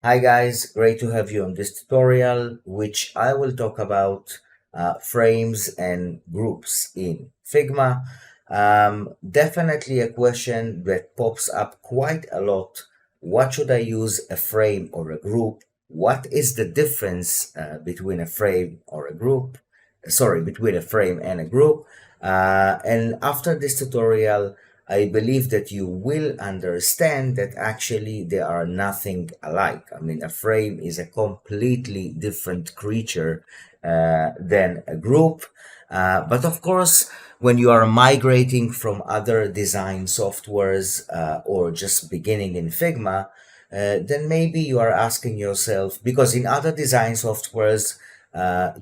Hi guys, great to have you on this tutorial, which I will talk about frames and groups in Figma. Definitely a question that pops up quite a lot. What should I use, a frame or a group? What is the difference between a frame or a group? Sorry, between a frame and a group. And after this tutorial, I believe that you will understand that actually they are nothing alike. I mean, a frame is a completely different creature than a group. But of course, when you are migrating from other design softwares or just beginning in Figma, then maybe you are asking yourself, because in other design softwares,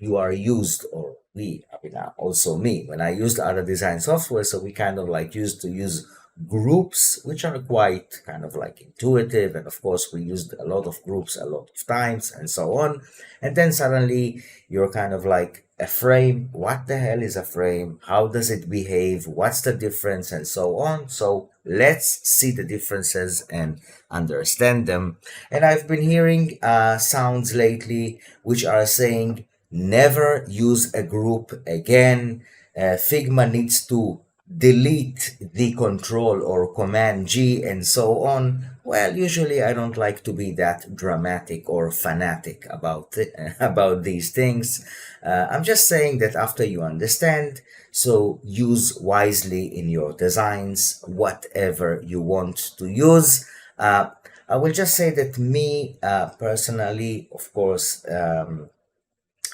you are used, or we, I mean, also me, when I used other design software, so we kind of like used to use groups, which are quite kind of like intuitive. And of course, we used a lot of groups a lot of times and so on. And then suddenly you're kind of like, a frame, what the hell is a frame? How does it behave? What's the difference? And so on. So let's see the differences and understand them. And I've been hearing sounds lately which are saying never use a group again. Figma needs to delete the control or command G and so on. Well, usually I don't like to be that dramatic or fanatic about about these things. I'm just saying that after you understand, so use wisely in your designs, whatever you want to use. I will just say that me personally, of course,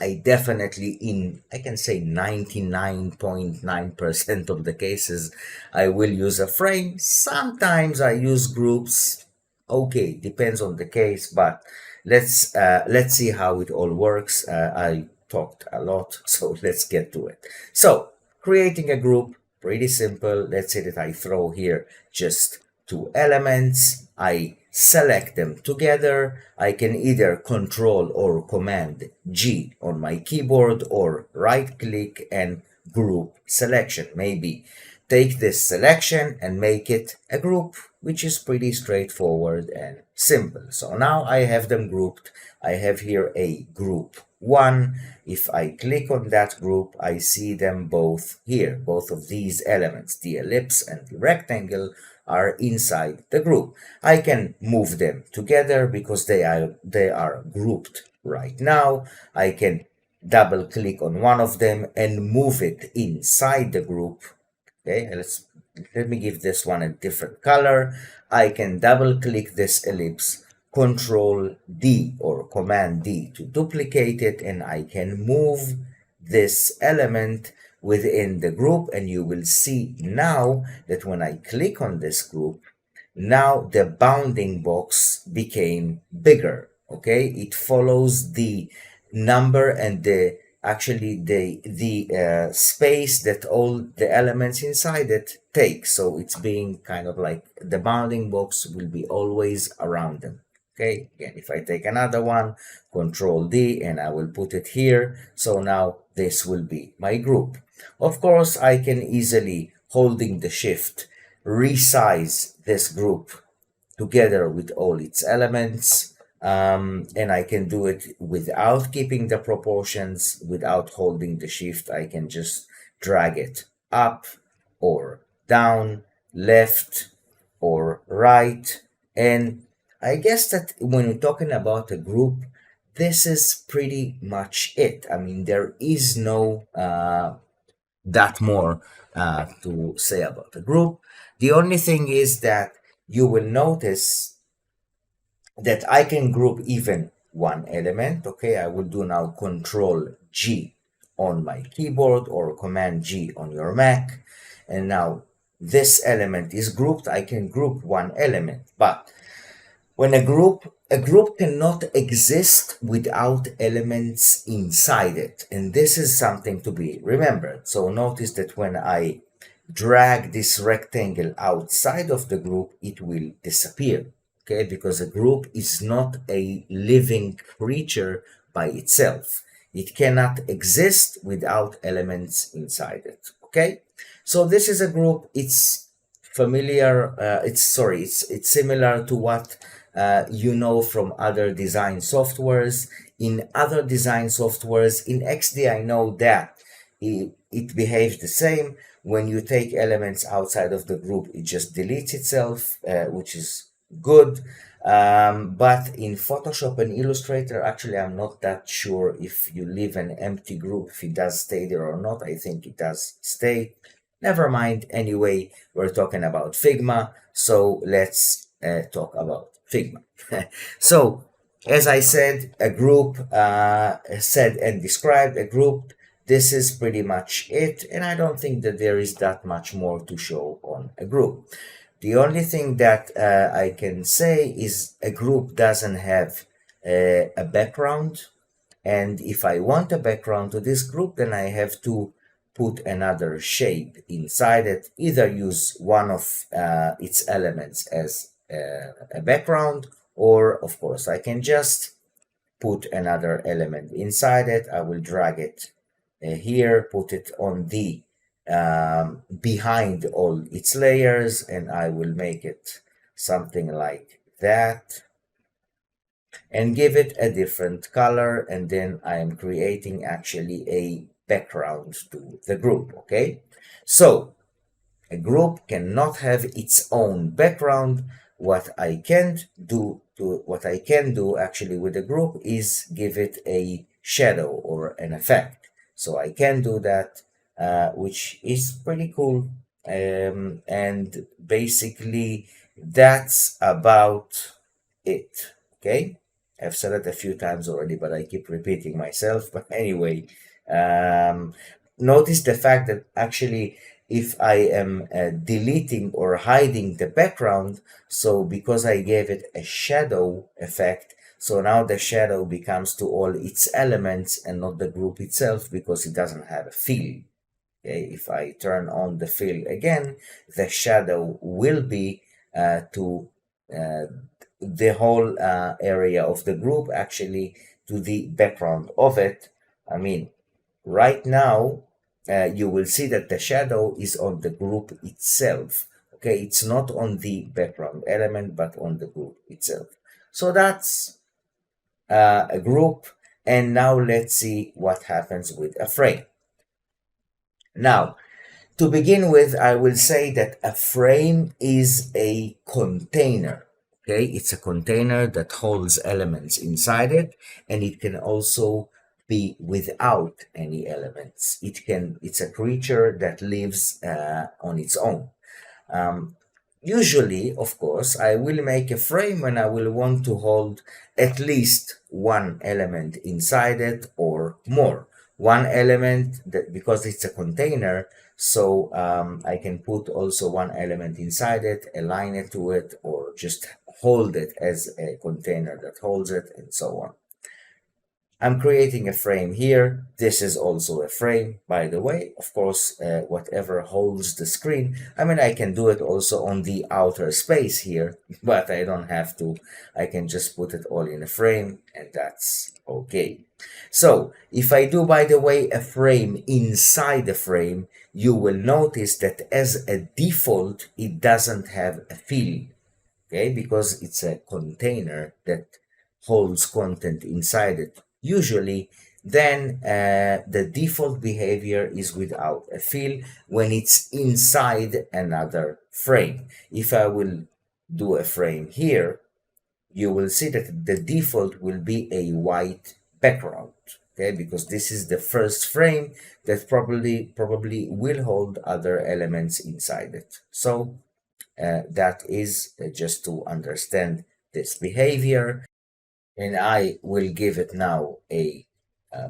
I definitely, I can say 99.9% of the cases, I will use a frame. Sometimes I use groups. Okay, depends on the case, but let's see how it all works. I talked a lot, so let's get to it. So, creating a group, pretty simple. Let's say that I throw here just two elements. I select them together. I can either control or command G on my keyboard or right click and group selection. Maybe take this selection and make it a group, which is pretty straightforward and simple. So now I have them grouped. I have here a group 1. If I click on that group, I see them both here. Both of these elements, the ellipse and the rectangle, are inside the group. I can move them together because they are grouped right now. I can double click on one of them and move it inside the group. Okay, let me give this one a different color. I can double click this ellipse, Control D or Command D to duplicate it, and I can move this element within the group, and you will see now that when I click on this group, now the bounding box became bigger. Okay, it follows the number and the actually the space that all the elements inside it take. So it's being kind of like the bounding box will be always around them. Okay, again, if I take another one, Control D, and I will put it here. So now this will be my group. Of course, I can easily, holding the shift, resize this group together with all its elements. And I can do it without keeping the proportions, without holding the shift. I can just drag it up or down, left or right. And I guess that when we're talking about a group, this is pretty much it. I mean, there is no that more to say about the group. The only thing is that you will notice that I can group even one element. Okay, I will do now Control G on my keyboard or Command G on your Mac. And now this element is grouped. I can group one element, but when a group cannot exist without elements inside it. And this is something to be remembered. So notice that when I drag this rectangle outside of the group, it will disappear. Okay, because a group is not a living creature by itself. It cannot exist without elements inside it. Okay, so this is a group. It's familiar. It's similar to what you know from other design softwares. In other design softwares, in XD, I know that it behaves the same. When you take elements outside of the group, it just deletes itself, which is good. But in Photoshop and Illustrator, actually, I'm not that sure if you leave an empty group, if it does stay there or not. I think it does stay. Never mind. Anyway, we're talking about Figma, so let's talk about Figma. So, as I said, a group, said and described a group. This is pretty much it, and I don't think that there is that much more to show on a group. The only thing that I can say is a group doesn't have a background, and if I want a background to this group, then I have to put another shape inside it, either use one of its elements as a background, or of course I can just put another element inside it. I will drag it here, put it on the behind all its layers, and I will make it something like that and give it a different color, and then I am creating actually a background to the group. Okay, so a group cannot have its own background. What I can do actually with a group is give it a shadow or an effect. So I can do that, which is pretty cool. And basically, that's about it. Okay, I've said it a few times already, but I keep repeating myself. But anyway, um, notice the fact that actually if I am deleting or hiding the background, so because I gave it a shadow effect, so now the shadow becomes to all its elements and not the group itself because it doesn't have a fill. Okay, if I turn on the fill again, the shadow will be to uh, the whole area of the group, actually to the background of it. I mean, right now, you will see that the shadow is on the group itself. Okay, it's not on the background element, but on the group itself. So that's a group. And now let's see what happens with a frame. Now, to begin with, I will say that a frame is a container. Okay, it's a container that holds elements inside it, and it can also be without any elements. It's a creature that lives on its own. Um, Usually, of course, I will make a frame when I will want to hold at least one element inside it or more. One element that because it's a container, so I can put also one element inside it, align it to it, or just hold it as a container that holds it, and so on. I'm creating a frame here. This is also a frame, by the way. Of course, whatever holds the screen. I mean, I can do it also on the outer space here, but I don't have to. I can just put it all in a frame, and that's okay. So, if I do, by the way, a frame inside the frame, you will notice that as a default, it doesn't have a fill, okay, because it's a container that holds content inside it usually. Then the default behavior is without a fill when it's inside another frame. If I will do a frame here, you will see that the default will be a white background, okay, because this is the first frame that probably will hold other elements inside it. So that is just to understand this behavior, and I will give it now a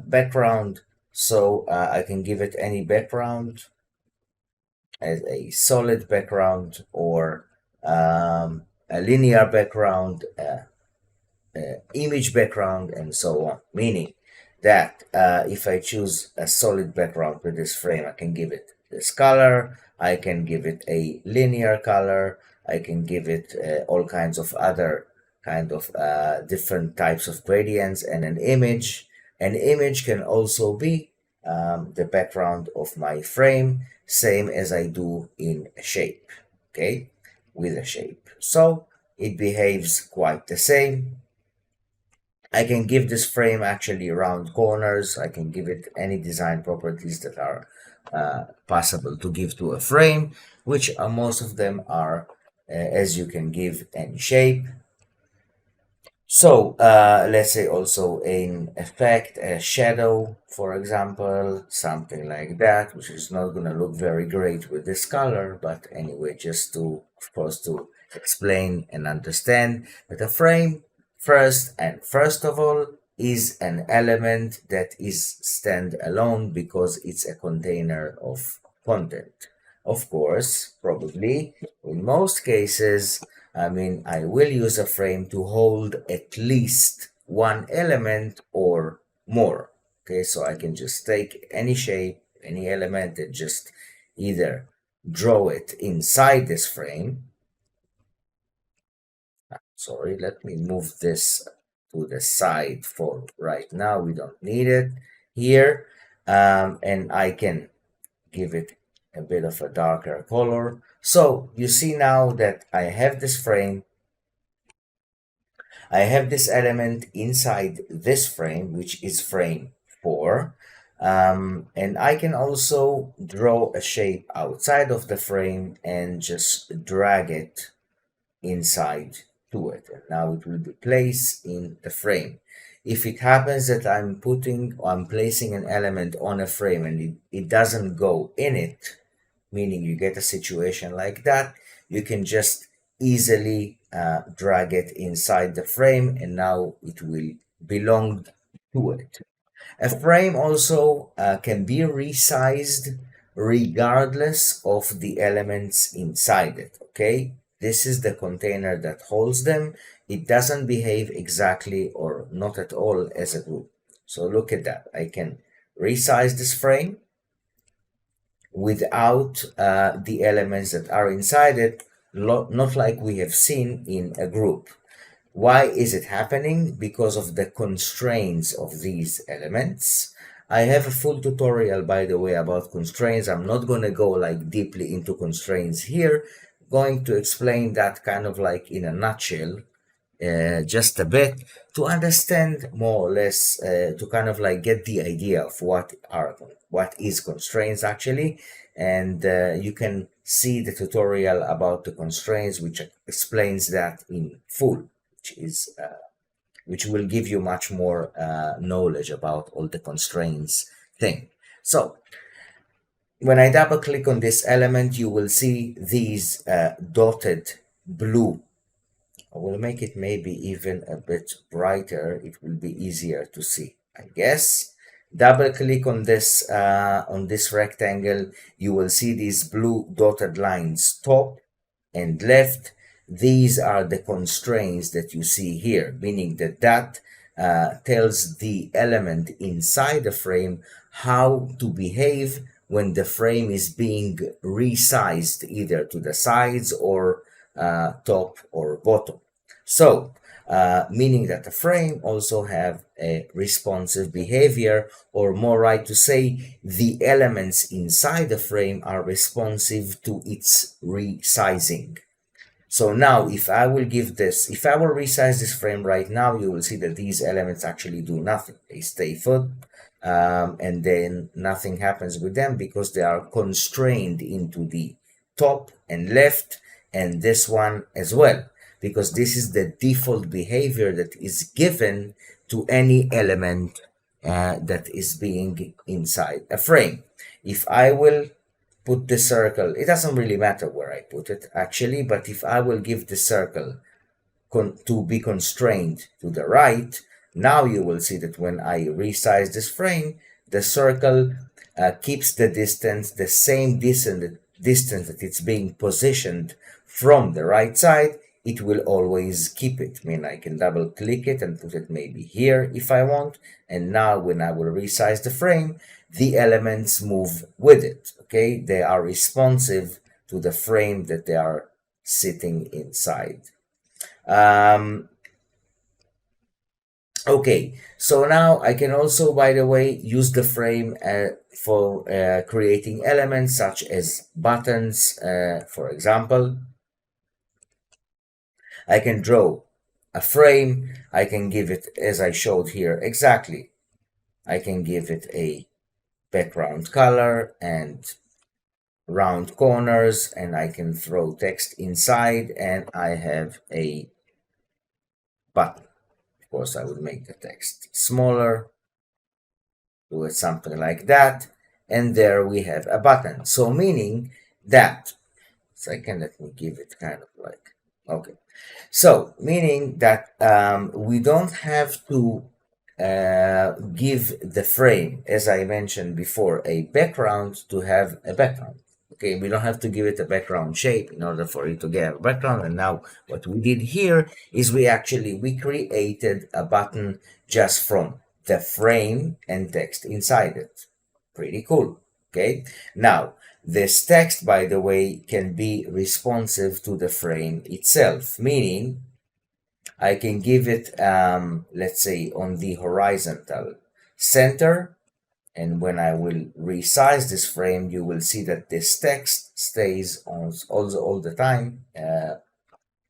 background. So I can give it any background as a solid background or a linear background, image background, and so on. Meaning that if I choose a solid background with this frame, I can give it this color, I can give it a linear color, I can give it all kinds of other kind of different types of gradients, and an image. An image can also be the background of my frame, same as I do in a shape, okay, with a shape. So it behaves quite the same. I can give this frame actually round corners. I can give it any design properties that are possible to give to a frame, which most of them are, as you can give any shape. So let's say also an effect, a shadow, for example, something like that, which is not going to look very great with this color, but anyway, just to, of course, to explain and understand that a frame, first of all, is an element that is stand alone because it's a container of content. Of course, probably in most cases, I mean, I will use a frame to hold at least one element or more. Okay, so I can just take any shape, any element, and just either draw it inside this frame. Sorry, let me move this to the side for right now. We don't need it here. And I can give it a bit of a darker color. So you see now that I have this frame. I have this element inside this frame, which is frame 4. And I can also draw a shape outside of the frame and just drag it inside to it. And now it will be placed in the frame. If it happens that I'm placing an element on a frame and it doesn't go in it, meaning you get a situation like that, you can just easily drag it inside the frame and now it will belong to it. A frame also can be resized regardless of the elements inside it, okay? This is the container that holds them. It doesn't behave exactly or not at all as a group. So look at that. I can resize this frame without the elements that are inside it, not like we have seen in a group. Why is it happening? Because of the constraints of these elements. I have a full tutorial, by the way, about constraints. I'm not going to go like deeply into constraints here. Going to explain that kind of like in a nutshell, just a bit to understand more or less, to kind of like get the idea of what is constraints actually. And you can see the tutorial about the constraints, which explains that in full, which will give you much more knowledge about all the constraints thing. So when I double click on this element, you will see these dotted blue. I will make it maybe even a bit brighter. It will be easier to see, I guess. Double click on this rectangle. You will see these blue dotted lines, top and left. These are the constraints that you see here, meaning that tells the element inside the frame how to behave when the frame is being resized either to the sides or top or bottom. So, meaning that the frame also have a responsive behavior, or more right to say, the elements inside the frame are responsive to its resizing. So now if I will resize this frame right now, you will see that these elements actually do nothing. They stay put, and then nothing happens with them because they are constrained into the top and left, and this one as well, because this is the default behavior that is given to any element that is being inside a frame. If I will put the circle, it doesn't really matter where I put it actually, but if I will give the circle to be constrained to the right, now you will see that when I resize this frame, the circle keeps the distance, the same distance that it's being positioned from the right side. It will always keep it. I mean, I can double click it and put it maybe here if I want. And now when I will resize the frame, the elements move with it. Okay, they are responsive to the frame that they are sitting inside. Okay, so now I can also, by the way, use the frame for creating elements such as buttons, for example. I can draw a frame. I can give it, as I showed here, exactly. I can give it a background color and round corners, and I can throw text inside, and I have a button. Of course, I would make the text smaller, do it something like that, and there we have a button. So meaning that, second, let me give it kind of like, okay. So, meaning that we don't have to give the frame, as I mentioned before, a background to have a background. Okay, we don't have to give it a background shape in order for it to get a background. And now what we did here is we created a button just from the frame and text inside it. Pretty cool. Okay, now this text, by the way, can be responsive to the frame itself, meaning I can give it, let's say, on the horizontal center. And when I will resize this frame, you will see that this text stays on all the time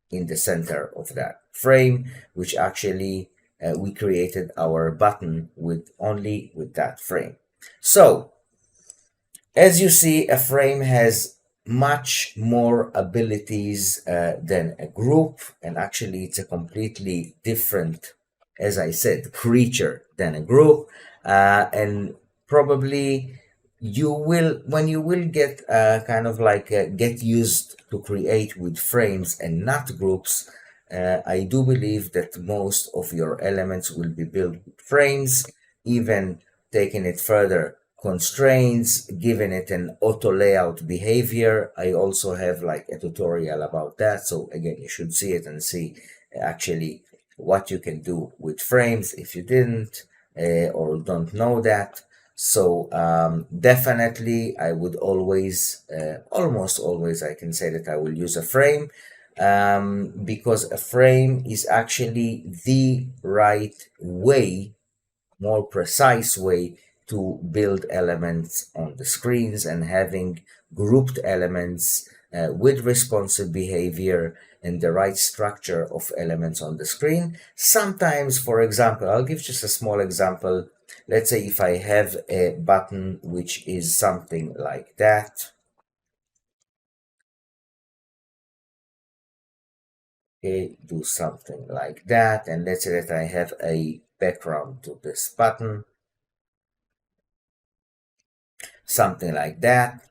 in the center of that frame, which actually we created our button with only with that frame. So as you see, a frame has much more abilities than a group, and actually, it's a completely different, as I said, creature than a group. And probably you will, when you will get kind of like get used to create with frames and not groups, I do believe that most of your elements will be built with frames, even taking it further, constraints, giving it an auto layout behavior. I also have like a tutorial about that. So again, you should see it and see actually what you can do with frames if you didn't or don't know that. So definitely I would always, almost always, I can say that I will use a frame because a frame is actually the right way, more precise way to build elements on the screens, and having grouped elements with responsive behavior and the right structure of elements on the screen. Sometimes, for example, I'll give just a small example. Let's say if I have a button which is something like that. Okay, do something like that. And let's say that I have a background to this button, something like that.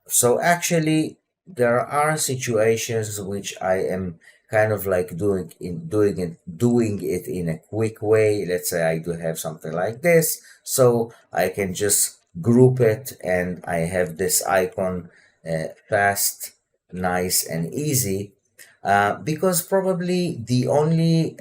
So actually, there are situations which I am kind of like doing it in a quick way. Let's say I do have something like this, so I can just group it, and I have this icon, fast, nice, and easy. Because probably the only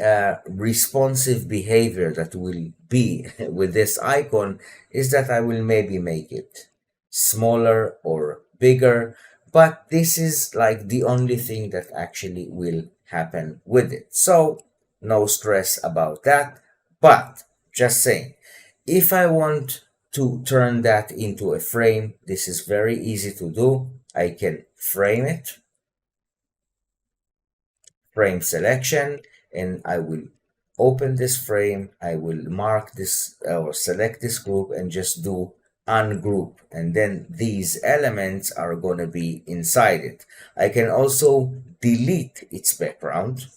responsive behavior that will be with this icon is that I will maybe make it smaller or bigger, but this is like the only thing that actually will happen with it. So no stress about that. But just saying, if I want to turn that into a frame, this is very easy to do. I can frame it, frame selection, and I will open this frame. I will mark this or select this group and just do ungroup, and then these elements are going to be inside it. I can also delete its background,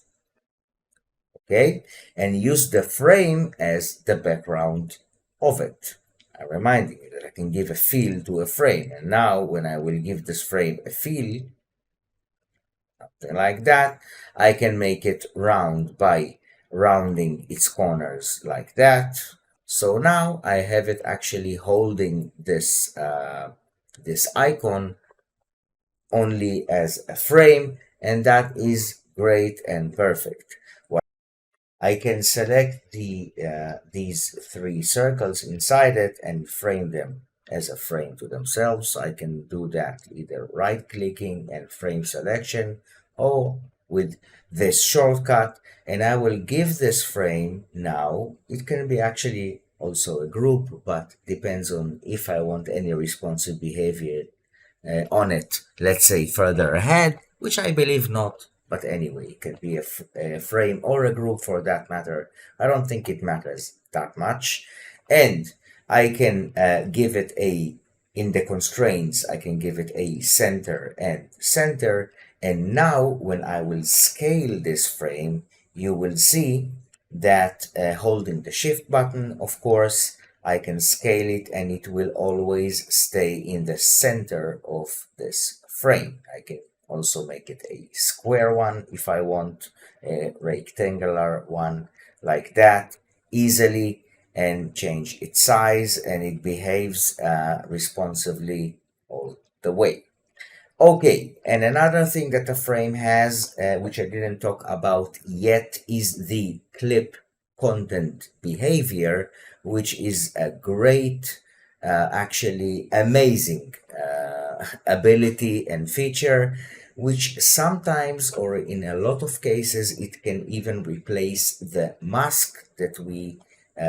okay, and use the frame as the background of it. I'm reminding you that I can give a feel to a frame, and now when I will give this frame a feel, something like that, I can make it round by rounding its corners like that. So now I have it actually holding this this icon only as a frame, and that is great and perfect. I can select these three circles inside it and frame them as a frame to themselves. I can do that either right clicking and frame selection, or with this shortcut, and I will give this frame now. It can be actually also a group, but depends on if I want any responsive behavior on it, let's say further ahead, which I believe not, but anyway, it can be a frame or a group for that matter. I don't think it matters that much. And I can give it in the constraints, I can give it a center and center. And now when I will scale this frame, you will see that holding the shift button, of course, I can scale it and it will always stay in the center of this frame. I can also make it a square one if I want, a rectangular one like that easily, and change its size, and it behaves responsively all the way. Okay, and another thing that the frame has, which I didn't talk about yet, is the clip content behavior, which is a great, actually amazing ability and feature, which sometimes, or in a lot of cases, it can even replace the mask that we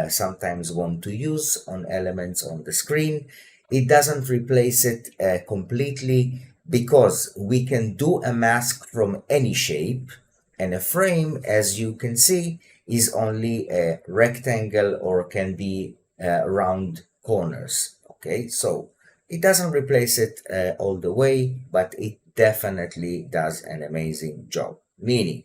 sometimes want to use on elements on the screen. It doesn't replace it completely, because we can do a mask from any shape, and a frame, as you can see, is only a rectangle or can be round corners. Okay, so it doesn't replace it all the way, but it definitely does an amazing job. Meaning,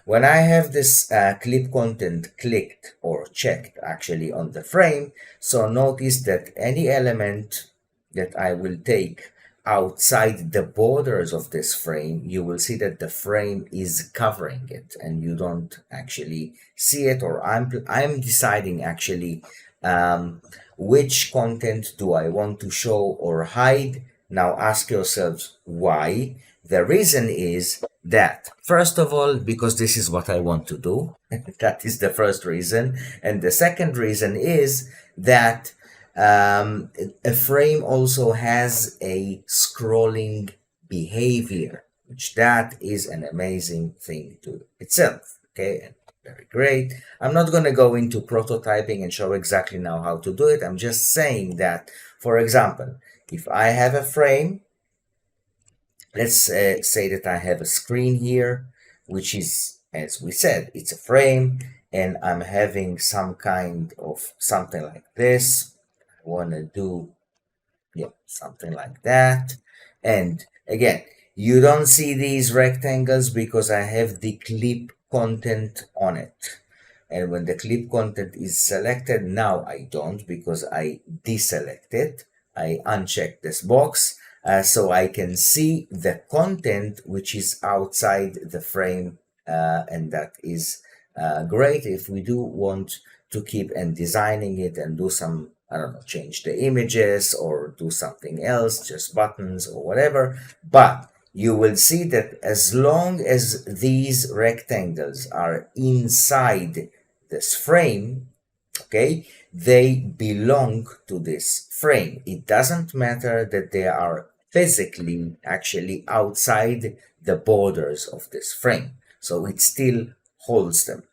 when I have this clip content clicked or checked actually on the frame, so notice that any element that I will take outside the borders of this frame, you will see that the frame is covering it and you don't actually see it, or I'm deciding actually which content do I want to show or hide. Now ask yourselves why. The reason is that, first of all, because this is what I want to do. That is the first reason. And the second reason is that a frame also has a scrolling behavior, which that is an amazing thing to itself. Okay, and very great. I'm not going to go into prototyping and show exactly now how to do it. I'm just saying that, for example, if I have a frame, let's say that I have a screen here, which is, as we said, it's a frame, and I'm having some kind of something like this. I want to do, yeah, something like that. And again, you don't see these rectangles because I have the clip content on it. And when the clip content is selected, now I don't, because I deselect it. I uncheck this box so I can see the content which is outside the frame, and that is great if we do want to keep and designing it and do some, I don't know, change the images or do something else, just buttons or whatever. But you will see that as long as these rectangles are inside this frame, okay, they belong to this frame. It doesn't matter that they are physically actually outside the borders of this frame, so it still holds them.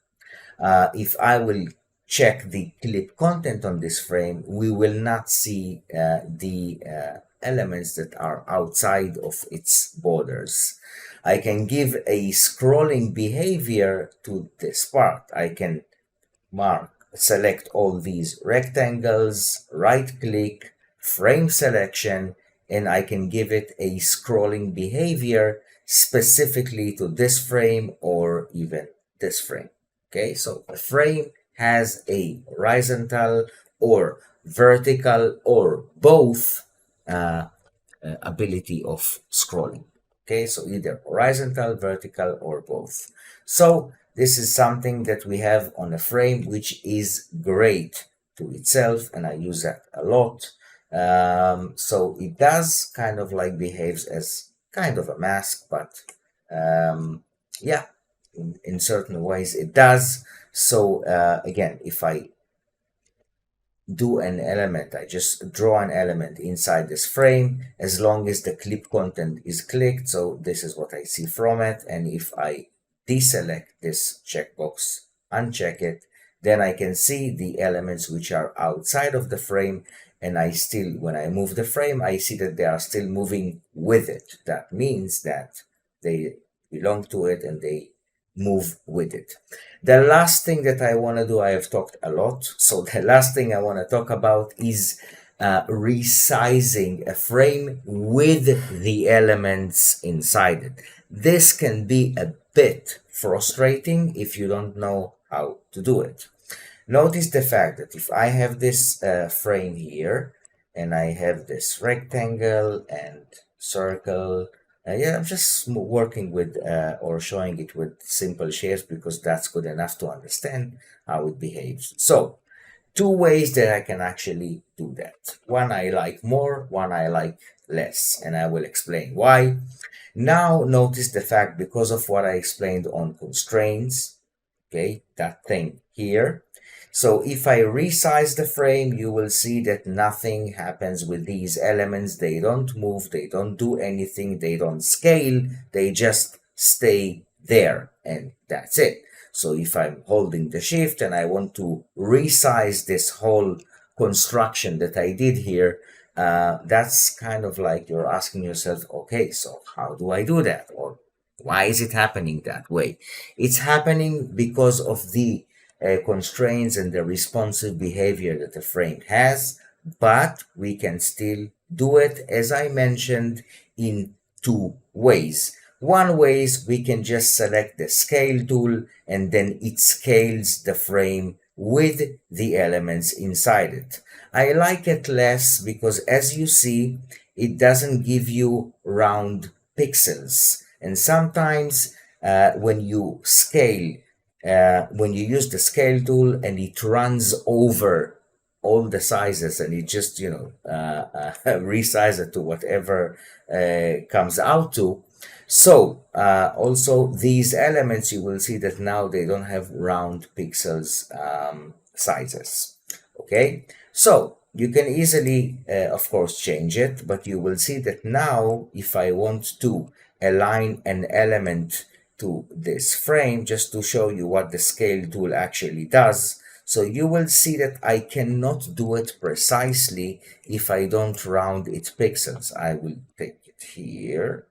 If I will check the clip content on this frame, we will not see the elements that are outside of its borders. I can give a scrolling behavior to this part. I can select all these rectangles, right click, frame selection, and I can give it a scrolling behavior specifically to this frame or even this frame. Okay, so a frame has a horizontal or vertical or both ability of scrolling. Okay, so either horizontal, vertical, or both. So this is something that we have on a frame, which is great to itself, and I use that a lot. So it does kind of like behaves as kind of a mask, but yeah, in certain ways it does. So again, if I do an element, I just draw an element inside this frame, as long as the clip content is clicked. So this is what I see from it. And if I deselect this checkbox, uncheck it, then I can see the elements which are outside of the frame. And I still, when I move the frame, I see that they are still moving with it. That means that they belong to it and they move with it. The last thing that I want to do, I have talked a lot. So the last thing I want to talk about is resizing a frame with the elements inside it. This can be a bit frustrating if you don't know how to do it. Notice the fact that if I have this frame here and I have this rectangle and circle, yeah, I'm just working with or showing it with simple shapes because that's good enough to understand how it behaves. So, two ways that I can actually do that. One I like more, one I like less, and I will explain why. Now, notice the fact because of what I explained on constraints, okay, that thing here. So if I resize the frame, you will see that nothing happens with these elements. They don't move, they don't do anything, they don't scale, they just stay there, and that's it. So if I'm holding the shift and I want to resize this whole construction that I did here, that's kind of like you're asking yourself, okay, so how do I do that? Or why is it happening that way? It's happening because of the constraints and the responsive behavior that the frame has, but we can still do it, as I mentioned, in two ways. One way is we can just select the scale tool and then it scales the frame with the elements inside it. I like it less because, as you see, it doesn't give you round pixels. And sometimes when you scale, when you use the scale tool and it runs over all the sizes and it just, resize it to whatever comes out to. So also these elements, you will see that now they don't have round pixels sizes. Okay, so you can easily, of course, change it, but you will see that now if I want to align an element to this frame, just to show you what the scale tool actually does, so you will see that I cannot do it precisely if I don't round its pixels. I will take it here.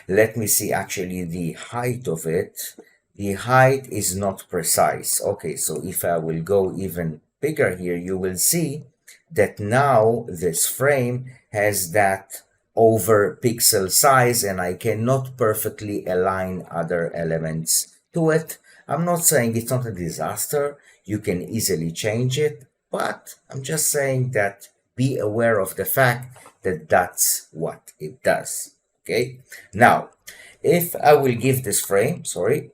Let me see actually the height of it. The height is not precise. Okay, so if I will go even bigger here, you will see that now this frame has that over pixel size and I cannot perfectly align other elements to it. I'm not saying it's not a disaster. You can easily change it, but I'm just saying that be aware of the fact that that's what it does. Okay, now if I will give this frame, sorry,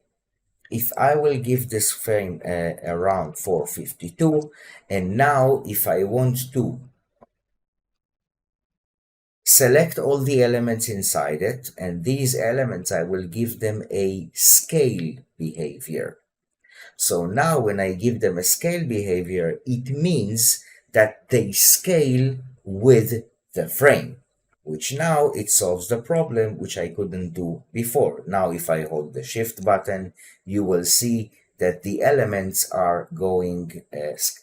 if I will give this frame around 452, and now if I want to select all the elements inside it, and these elements I will give them a scale behavior. So now when I give them a scale behavior, it means that they scale with the frame, which now it solves the problem which I couldn't do before. Now if I hold the shift button, you will see that the elements are going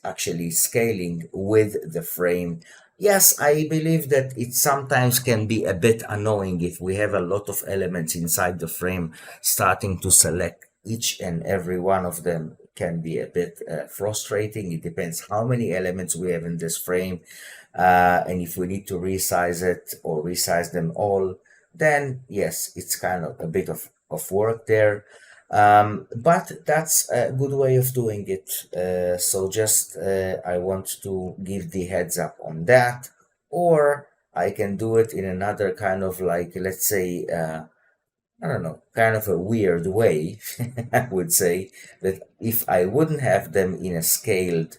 actually scaling with the frame. Yes, I believe that it sometimes can be a bit annoying if we have a lot of elements inside the frame. Starting to select each and every one of them can be a bit frustrating. It depends how many elements we have in this frame. And if we need to resize it or resize them all, then yes, it's kind of a bit of work there. But that's a good way of doing it. So just I want to give the heads up on that, or I can do it in another kind of like, let's say, I don't know, kind of a weird way. I would say that if I wouldn't have them in a scaled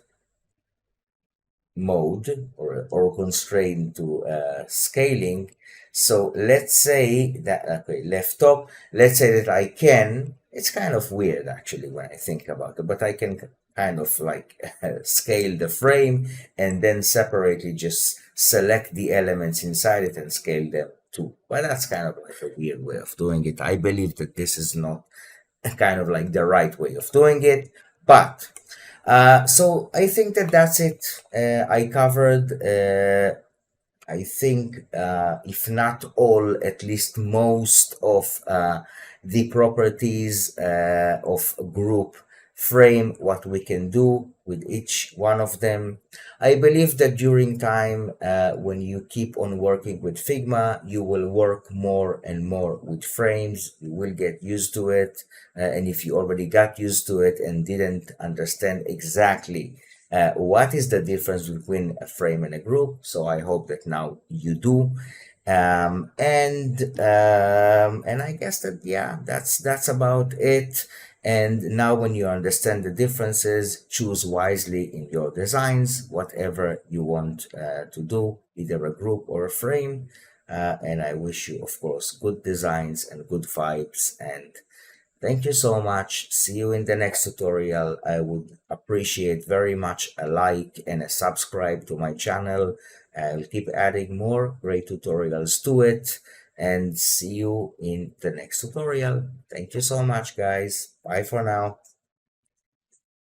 mode or constrained to scaling. So let's say that, okay, left top, let's say that I can, it's kind of weird actually when I think about it, but I can kind of like scale the frame and then separately just select the elements inside it and scale them too. But that's kind of like a weird way of doing it. I believe that this is not kind of like the right way of doing it, but so I think that that's it. I covered I think, if not all, at least most of the properties of a group frame, what we can do with each one of them. I believe that during time, when you keep on working with Figma, you will work more and more with frames. You will get used to it. And if you already got used to it and didn't understand exactly what is the difference between a frame and a group, so I hope that now you do. And I guess that, yeah, that's about it. And now when you understand the differences, choose wisely in your designs whatever you want to do, either a group or a frame. And I wish you, of course, good designs and good vibes. And thank you so much. See you in the next tutorial. I would appreciate very much a like and a subscribe to my channel. I'll keep adding more great tutorials to it, and see you in the next tutorial. Thank you so much, guys. Bye for now.